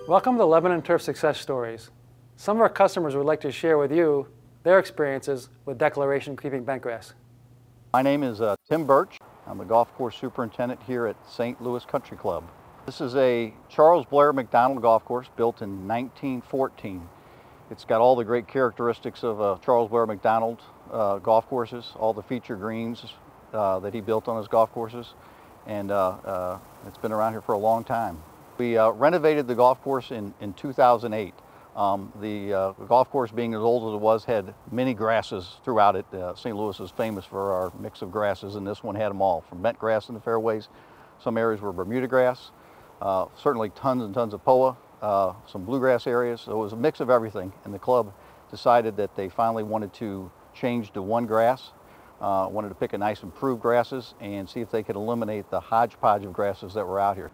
Welcome to Lebanon Turf Success Stories. Some of our customers would like to share with you their experiences with declaration creeping bentgrass. My name is Tim Burch. I'm the golf course superintendent here at St. Louis Country Club. This is a Charles Blair McDonald golf course built in 1914. It's got all the great characteristics of Charles Blair McDonald golf courses, all the feature greens that he built on his golf courses, and it's been around here for a long time. We renovated the golf course in 2008. The golf course, being as old as it was, had many grasses throughout it. St. Louis is famous for our mix of grasses, and this one had them all, from bentgrass in the fairways. Some areas were bermudagrass, certainly tons and tons of poa, some bluegrass areas. So it was a mix of everything, and the club decided that they finally wanted to change to one grass, wanted to pick a nice improved grasses and see if they could eliminate the hodgepodge of grasses that were out here.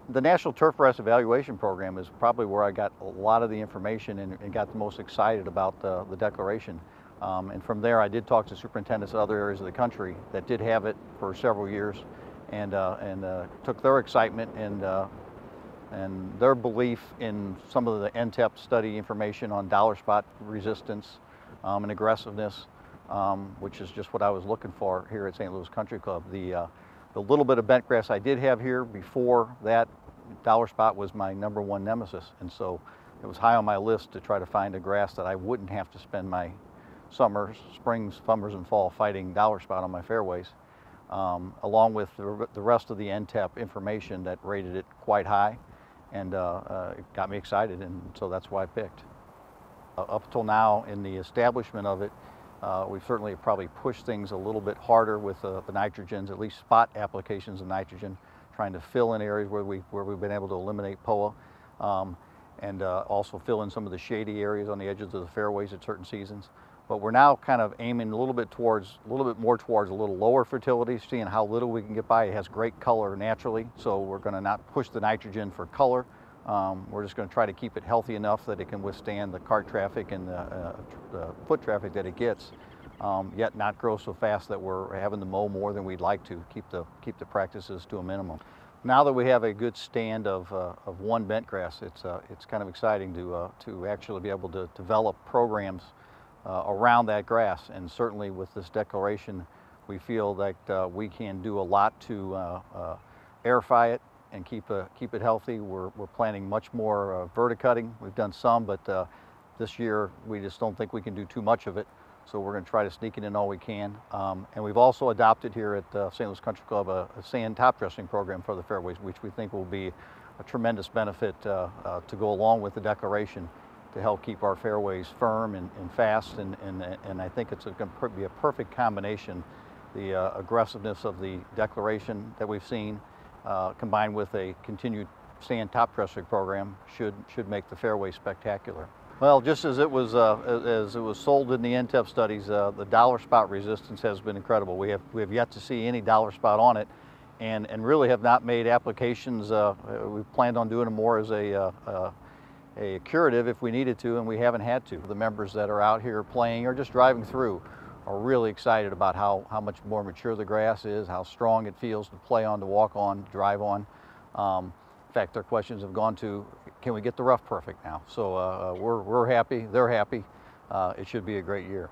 The National Turf Grass Evaluation Program is probably where I got a lot of the information and got the most excited about the declaration. And from there, I did talk to superintendents in other areas of the country that did have it for several years, and took their excitement and their belief in some of the NTEP study information on dollar spot resistance and aggressiveness, which is just what I was looking for here at St. Louis Country Club. The little bit of bentgrass I did have here before that, dollar spot was my #1 nemesis, and so it was high on my list to try to find a grass that I wouldn't have to spend my springs, summers, and fall fighting dollar spot on my fairways, along with the rest of the NTEP information that rated it quite high, and it got me excited, and so that's why I picked. Up till now, in the establishment of it, we've certainly probably pushed things a little bit harder with the nitrogens, at least spot applications of nitrogen, trying to fill in areas where we've been able to eliminate POA, and also fill in some of the shady areas on the edges of the fairways at certain seasons. But we're now kind of aiming a little bit more towards a little lower fertility, seeing how little we can get by. It has great color naturally, so we're going to not push the nitrogen for color. We're just going to try to keep it healthy enough that it can withstand the cart traffic and the foot traffic that it gets, yet not grow so fast that we're having to mow more than we'd like to, keep the practices to a minimum. Now that we have a good stand of one bentgrass, it's kind of exciting to actually be able to develop programs around that grass, and certainly with this declaration, we feel that we can do a lot to aerify it and keep it healthy. We're planning much more verticutting. We've done some, but this year we just don't think we can do too much of it. So we're going to try to sneak it in all we can. And we've also adopted here at St. Louis Country Club a sand top dressing program for the fairways, which we think will be a tremendous benefit to go along with the declaration to help keep our fairways firm and fast. And I think it's going to be a perfect combination. The aggressiveness of the declaration that we've seen, combined with a continued sand top dressing program, should make the fairway spectacular. Well, just as it was sold in the NTEP studies, the dollar spot resistance has been incredible. We have yet to see any dollar spot on it, and really have not made applications. We've planned on doing them more as a curative if we needed to, and we haven't had to. The members that are out here playing or just driving through are really excited about how much more mature the grass is, how strong it feels to play on, to walk on, to drive on. In fact, their questions have gone to, can we get the rough perfect now? So we're happy, they're happy. It should be a great year.